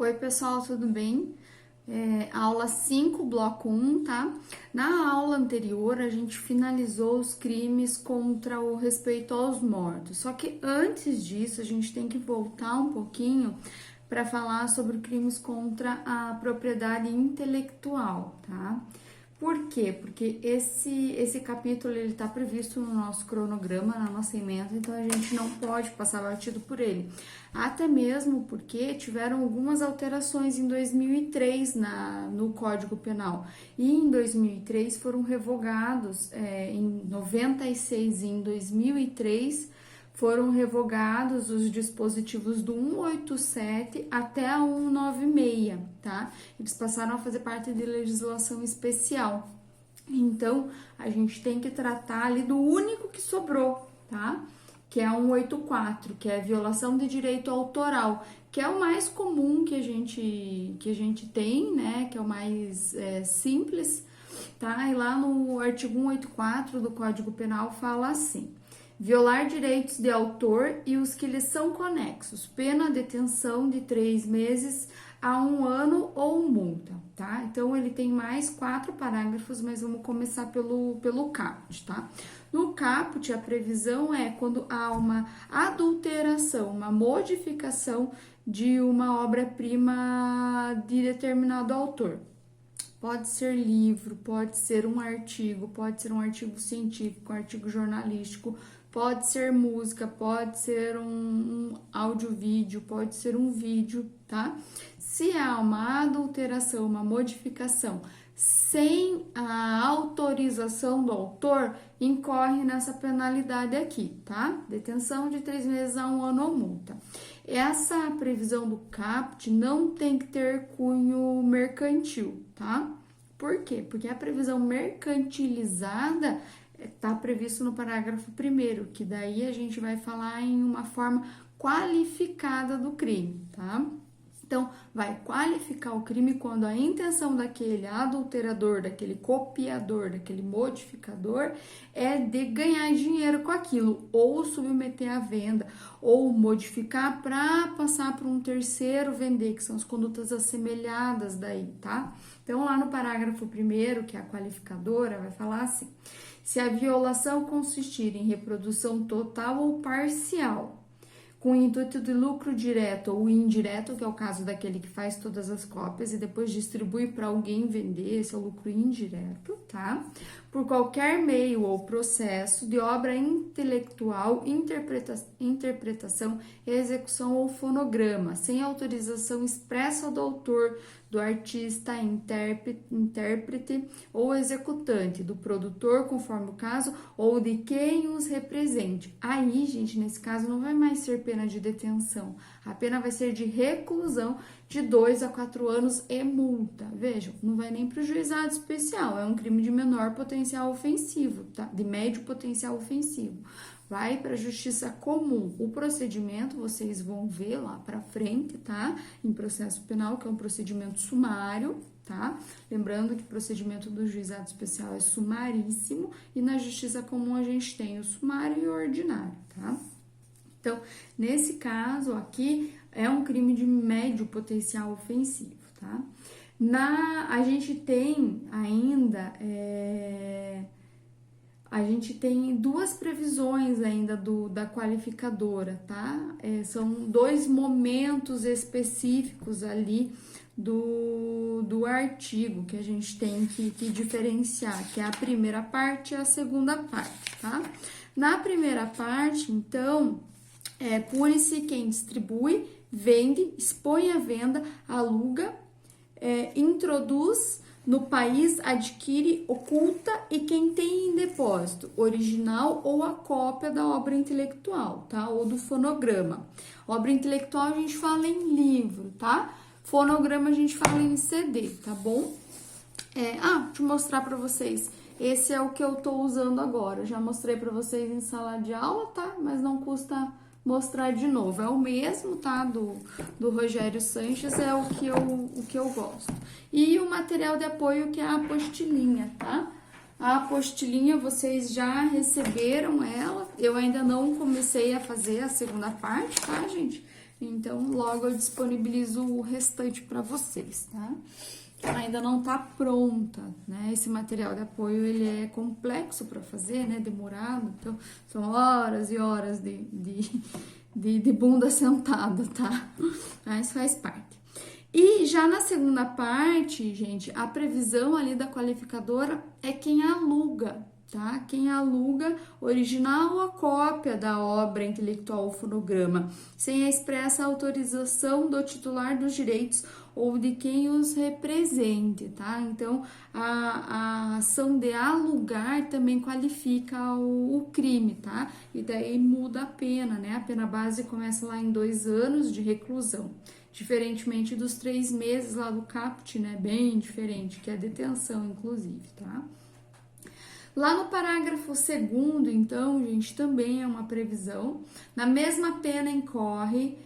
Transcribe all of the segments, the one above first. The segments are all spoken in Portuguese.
Oi, pessoal, tudo bem? Aula 5, bloco 1, tá? Na aula anterior, a gente finalizou os crimes contra o respeito aos mortos. Só que antes disso, a gente tem que voltar um pouquinho para falar sobre crimes contra a propriedade intelectual, tá? Por quê? Porque esse capítulo ele está previsto no nosso cronograma, na nossa emenda, então a gente não pode passar batido por ele. Até mesmo porque tiveram algumas alterações em 2003 no Código Penal. E em 2003 foram revogados, em 96 e em 2003 foram revogados os dispositivos do 187 até a 196, tá? Eles passaram a fazer parte de legislação especial. Então, a gente tem que tratar ali do único que sobrou, tá? Que é a 184, que é a violação de direito autoral, que é o mais comum que a gente tem, né? Que é o mais simples, tá? E lá no artigo 184 do Código Penal fala assim: violar direitos de autor e os que lhes são conexos, pena detenção de 3 meses a 1 ano ou multa, tá? Então, ele tem mais 4 parágrafos, mas vamos começar pelo caput, tá? No caput, a previsão é quando há uma adulteração, uma modificação de uma obra-prima de determinado autor. Pode ser livro, pode ser um artigo científico, um artigo jornalístico, pode ser música, pode ser um áudio-vídeo, pode ser um vídeo, tá? Se há uma adulteração, uma modificação sem a autorização do autor, incorre nessa penalidade aqui, tá? Detenção de 3 meses a 1 ano ou multa. Essa previsão do caput não tem que ter cunho mercantil, tá? Por quê? Porque a previsão mercantilizada está previsto no parágrafo 1º, que daí a gente vai falar em uma forma qualificada do crime, tá? Então, vai qualificar o crime quando a intenção daquele adulterador, daquele copiador, daquele modificador é de ganhar dinheiro com aquilo, ou submeter à venda, ou modificar para passar para um terceiro vender, que são as condutas assemelhadas daí, tá? Então, lá no parágrafo 1º, que é a qualificadora, vai falar assim: se a violação consistir em reprodução total ou parcial, com intuito de lucro direto ou indireto, que é o caso daquele que faz todas as cópias e depois distribui para alguém vender, esse é o lucro indireto, tá? Por qualquer meio ou processo de obra intelectual, interpretação, execução ou fonograma, sem autorização expressa do autor, do artista, intérprete ou executante, do produtor, conforme o caso, ou de quem os represente. Aí, gente, nesse caso não vai mais ser pena de detenção, a pena vai ser de reclusão de 2 a 4 anos e multa. Vejam, não vai nem para o juizado especial, é um crime de menor potencial ofensivo, tá? De médio potencial ofensivo. Vai para a justiça comum. O procedimento vocês vão ver lá para frente, tá? Em processo penal, que é um procedimento sumário, tá? Lembrando que o procedimento do juizado especial é sumaríssimo e na justiça comum a gente tem o sumário e o ordinário, tá? Então, nesse caso aqui, é um crime de médio potencial ofensivo, tá? A gente tem ainda, a gente tem 2 previsões ainda da qualificadora, tá? São 2 momentos específicos ali do artigo que a gente tem que diferenciar, que é a primeira parte e a segunda parte, tá? Na primeira parte, então, pune-se quem distribui, vende, expõe à venda, aluga, introduz no país, adquire, oculta e quem tem em depósito, original ou a cópia da obra intelectual, tá? Ou do fonograma. Obra intelectual a gente fala em livro, tá? Fonograma a gente fala em CD, tá bom? Deixa eu mostrar pra vocês. Esse é o que eu tô usando agora. Já mostrei pra vocês em sala de aula, tá? Mas não custa mostrar de novo. É o mesmo, tá? Do Rogério Sanches, é o que eu gosto. E o material de apoio, que é a apostilinha, tá? A apostilinha, vocês já receberam ela. Eu ainda não comecei a fazer a segunda parte, tá, gente? então logo eu disponibilizo o restante para vocês, tá? Ainda não tá pronta, né? Esse material de apoio, ele é complexo para fazer, né? Demorado, então são horas e horas de bunda sentada, tá? Mas faz parte. E já na segunda parte, gente, a previsão ali da qualificadora é quem aluga, tá? Quem aluga original ou a cópia da obra intelectual ou fonograma, sem a expressa autorização do titular dos direitos ou de quem os represente, tá? Então, a ação de alugar também qualifica o crime, tá? E daí muda a pena, né? A pena base começa lá em 2 anos de reclusão. Diferentemente dos 3 meses lá do caput, né? Bem diferente, que é a detenção, inclusive, tá? Lá no parágrafo 2º, então, gente, também é uma previsão. Na mesma pena incorre,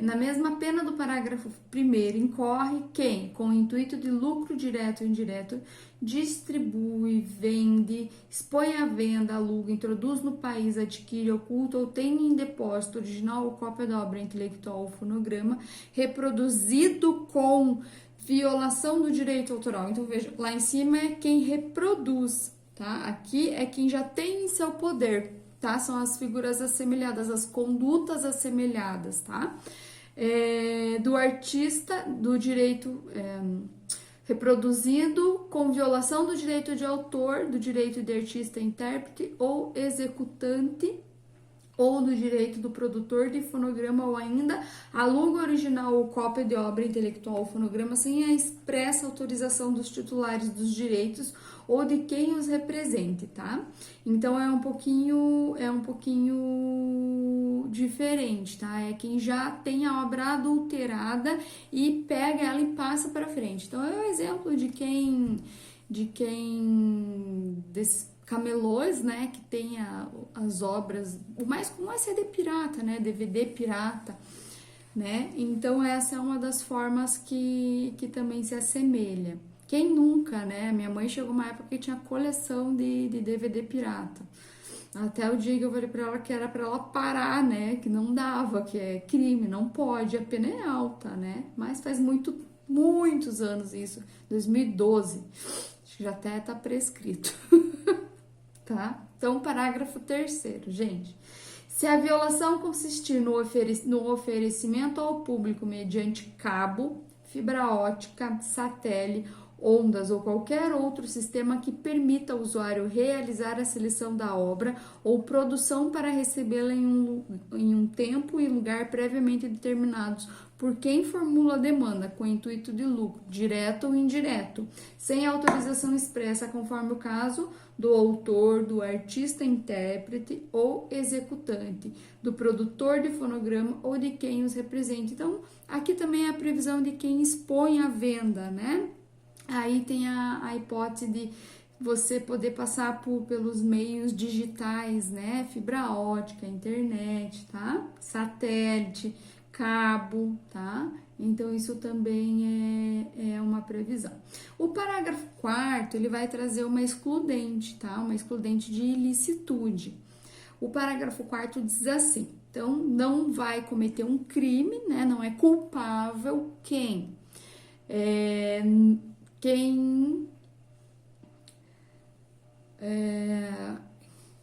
na mesma pena do parágrafo 1º, incorre quem, com o intuito de lucro direto ou indireto, distribui, vende, expõe à venda, aluga, introduz no país, adquire, oculta ou tem em depósito original ou cópia da obra intelectual ou fonograma, reproduzido com violação do direito autoral. Então, veja, lá em cima é quem reproduz, tá? Aqui é quem já tem em seu poder, tá? São as figuras assemelhadas, as condutas assemelhadas, tá? Do artista, do direito reproduzido com violação do direito de autor, do direito de artista, intérprete ou executante, ou do direito do produtor de fonograma, ou ainda aluga original ou cópia de obra intelectual ou fonograma sem a expressa autorização dos titulares dos direitos ou de quem os represente, tá? Então é um pouquinho diferente, tá? É quem já tem a obra adulterada e pega ela e passa para frente. Então é um exemplo de quem desses camelôs, né, que tem as obras, o mais comum é CD pirata, né, DVD pirata, né, então essa é uma das formas que também se assemelha. Quem nunca, né, minha mãe chegou uma época que tinha coleção de DVD pirata, até o dia que eu falei pra ela que era pra ela parar, né, que não dava, que é crime, não pode, a pena é alta, né, mas faz muitos anos isso, 2012, acho que já até tá prescrito. Tá? Então, parágrafo 3º, gente. Se a violação consistir no oferecimento ao público mediante cabo, fibra ótica, satélite, ondas ou qualquer outro sistema que permita ao usuário realizar a seleção da obra ou produção para recebê-la em um tempo e lugar previamente determinados por quem formula a demanda com intuito de lucro, direto ou indireto, sem autorização expressa conforme o caso do autor, do artista intérprete ou executante, do produtor de fonograma ou de quem os represente. Então, aqui também é a previsão de quem expõe a venda, né? Aí tem a hipótese de você poder passar pelos meios digitais, né? Fibra ótica, internet, tá? Satélite, cabo, tá? Então, isso também é uma previsão. O parágrafo 4º, ele vai trazer uma excludente, tá? Uma excludente de ilicitude. O parágrafo 4º diz assim, então, não vai cometer um crime, né? Não é culpável quem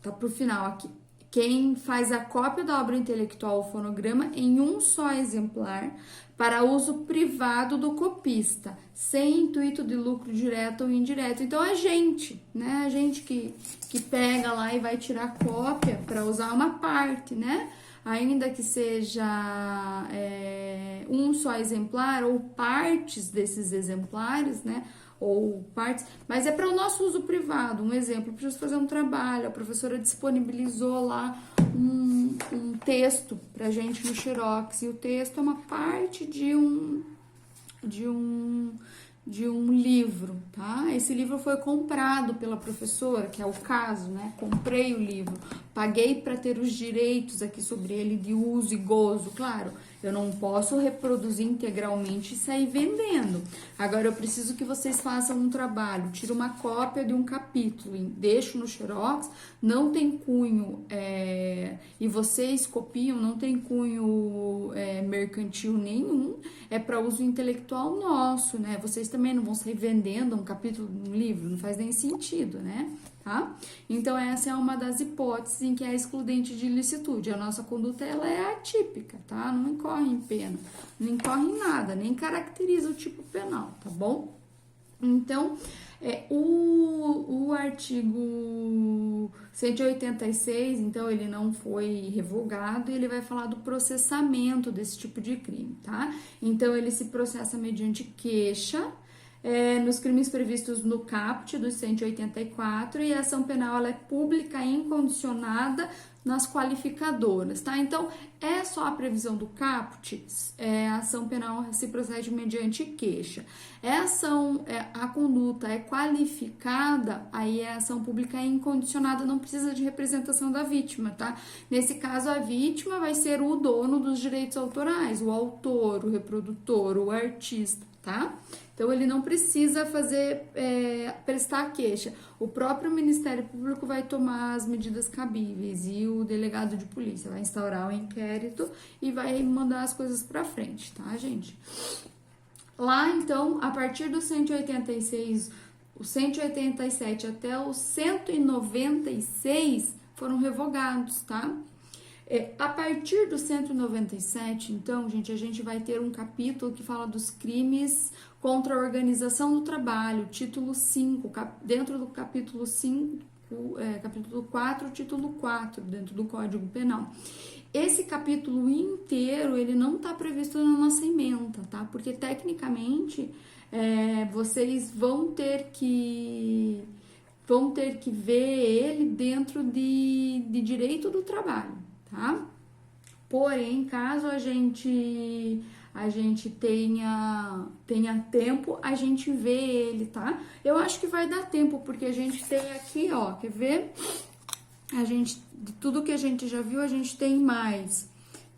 tá pro final aqui. Quem faz a cópia da obra intelectual ou fonograma em um só exemplar para uso privado do copista, sem intuito de lucro direto ou indireto. Então, a gente, né? A gente que pega lá e vai tirar cópia para usar uma parte, né? Ainda que seja um só exemplar ou partes desses exemplares, né? Ou partes, mas é para o nosso uso privado. Um exemplo, eu preciso fazer um trabalho, a professora disponibilizou lá um texto pra gente no Xerox, e o texto é uma parte de um livro, tá? Esse livro foi comprado pela professora, que é o caso, né? Comprei o livro, paguei para ter os direitos aqui sobre ele de uso e gozo, claro. Eu não posso reproduzir integralmente e sair vendendo. Agora, eu preciso que vocês façam um trabalho, tira uma cópia de um capítulo, deixo no Xerox, não tem cunho, e vocês copiam, não tem cunho mercantil nenhum, é para uso intelectual nosso, né? Vocês também não vão sair vendendo um capítulo de um livro, não faz nem sentido, né? Tá? Então, essa é uma das hipóteses em que é excludente de ilicitude. A nossa conduta, ela é atípica, tá? Não incorre em pena, não incorre em nada, nem caracteriza o tipo penal, tá bom? Então, o artigo 186, então, ele não foi revogado e ele vai falar do processamento desse tipo de crime, tá? Então, ele se processa mediante queixa, nos crimes previstos no caput dos 184, e a ação penal ela é pública e incondicionada nas qualificadoras, tá? Então, é só a previsão do caput, a ação penal se procede mediante queixa. A conduta é qualificada, aí é ação pública e incondicionada, não precisa de representação da vítima, tá? Nesse caso, a vítima vai ser o dono dos direitos autorais, o autor, o reprodutor, o artista, tá? Então, ele não precisa prestar queixa. O próprio Ministério Público vai tomar as medidas cabíveis e o delegado de polícia vai instaurar o inquérito e vai mandar as coisas para frente, tá, gente? Lá, então, a partir do 186, o 187 até o 196 foram revogados, tá? A partir do 197, então, gente, a gente vai ter um capítulo que fala dos crimes contra a organização do trabalho, título 5, dentro do capítulo 5, capítulo 4, título 4, dentro do Código Penal. Esse capítulo inteiro, ele não está previsto na nossa ementa, tá? Porque, tecnicamente, vocês vão ter que ver ele dentro de direito do trabalho, tá? Porém, caso a gente tenha tempo, a gente vê ele, tá? Eu acho que vai dar tempo, porque a gente tem aqui, ó, quer ver? De tudo que a gente já viu, a gente tem mais.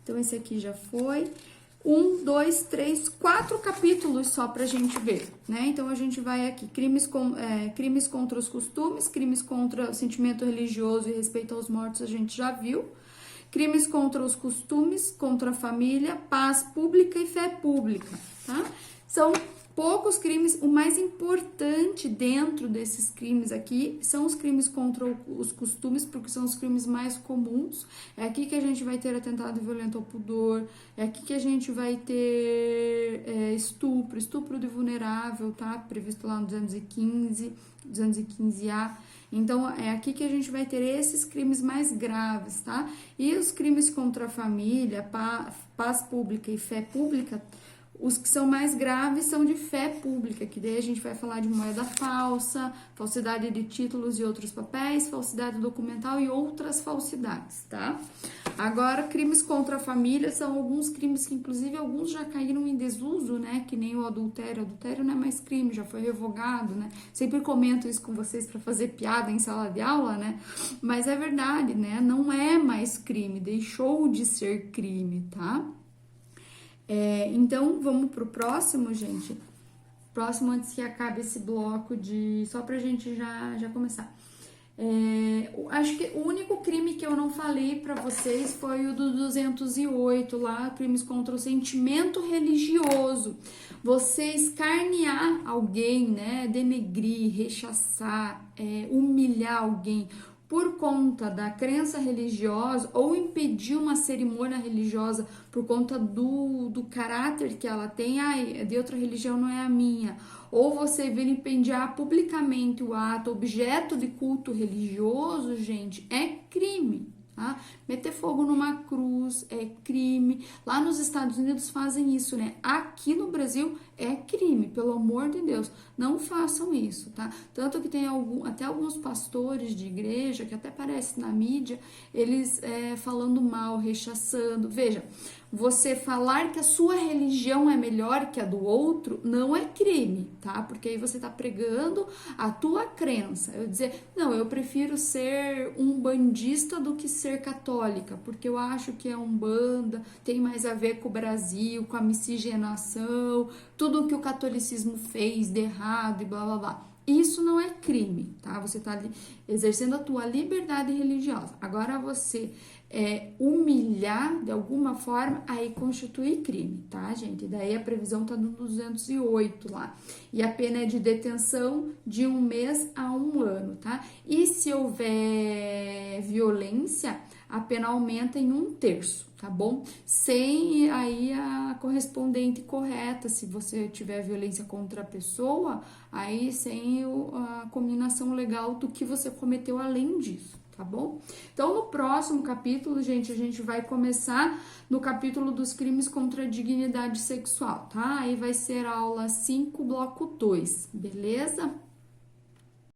Então, esse aqui já foi. 1, 2, 3, 4 capítulos só pra gente ver, né? Então, a gente vai aqui, crimes contra os costumes, crimes contra o sentimento religioso e respeito aos mortos, a gente já viu. Crimes contra os costumes, contra a família, paz pública e fé pública, tá? São poucos crimes. O mais importante dentro desses crimes aqui são os crimes contra os costumes, porque são os crimes mais comuns. É aqui que a gente vai ter atentado violento ao pudor, é aqui que a gente vai ter estupro de vulnerável, tá? Previsto lá no 215A. Então, é aqui que a gente vai ter esses crimes mais graves, tá? E os crimes contra a família, paz pública e fé pública, os que são mais graves são de fé pública, que daí a gente vai falar de moeda falsa, falsidade de títulos e outros papéis, falsidade documental e outras falsidades, tá? Agora, crimes contra a família são alguns crimes que, inclusive, alguns já caíram em desuso, né? Que nem o adultério. Adultério não é mais crime, já foi revogado, né? Sempre comento isso com vocês para fazer piada em sala de aula, né? Mas é verdade, né? Não é mais crime, deixou de ser crime, tá? Então, vamos pro próximo, gente. Próximo, antes que acabe esse bloco só pra gente já começar. Acho que o único crime que eu não falei pra vocês foi o do 208 lá, crimes contra o sentimento religioso. Você escarnear alguém, né? Denegrir, rechaçar, humilhar alguém por conta da crença religiosa ou impedir uma cerimônia religiosa por conta do caráter que ela tem, de outra religião não é a minha, ou você vilipendiar publicamente o ato, objeto de culto religioso, gente, é crime. Tá? Meter fogo numa cruz é crime. Lá nos Estados Unidos fazem isso, né? Aqui no Brasil é crime, pelo amor de Deus. Não façam isso, tá? Tanto que tem até alguns pastores de igreja, que até aparece na mídia, eles falando mal, rechaçando. Veja, você falar que a sua religião é melhor que a do outro não é crime, tá? Porque aí você tá pregando a tua crença. Eu dizer, não, eu prefiro ser umbandista do que ser católica, porque eu acho que a Umbanda tem mais a ver com o Brasil, com a miscigenação, tudo o que o catolicismo fez de errado e blá blá blá. Isso não é crime, tá? Você tá ali exercendo a tua liberdade religiosa. Agora você humilhar de alguma forma, aí constitui crime, tá, gente? Daí a previsão tá no 208 lá. E a pena é de detenção de 1 mês a 1 ano, tá? E se houver violência, a pena aumenta em 1/3, tá bom? Sem aí a correspondente correta, se você tiver violência contra a pessoa, aí sem a combinação legal do que você cometeu além disso, tá bom? Então, no próximo capítulo, gente, a gente vai começar no capítulo dos crimes contra a dignidade sexual, tá? Aí vai ser a aula 5, bloco 2, beleza?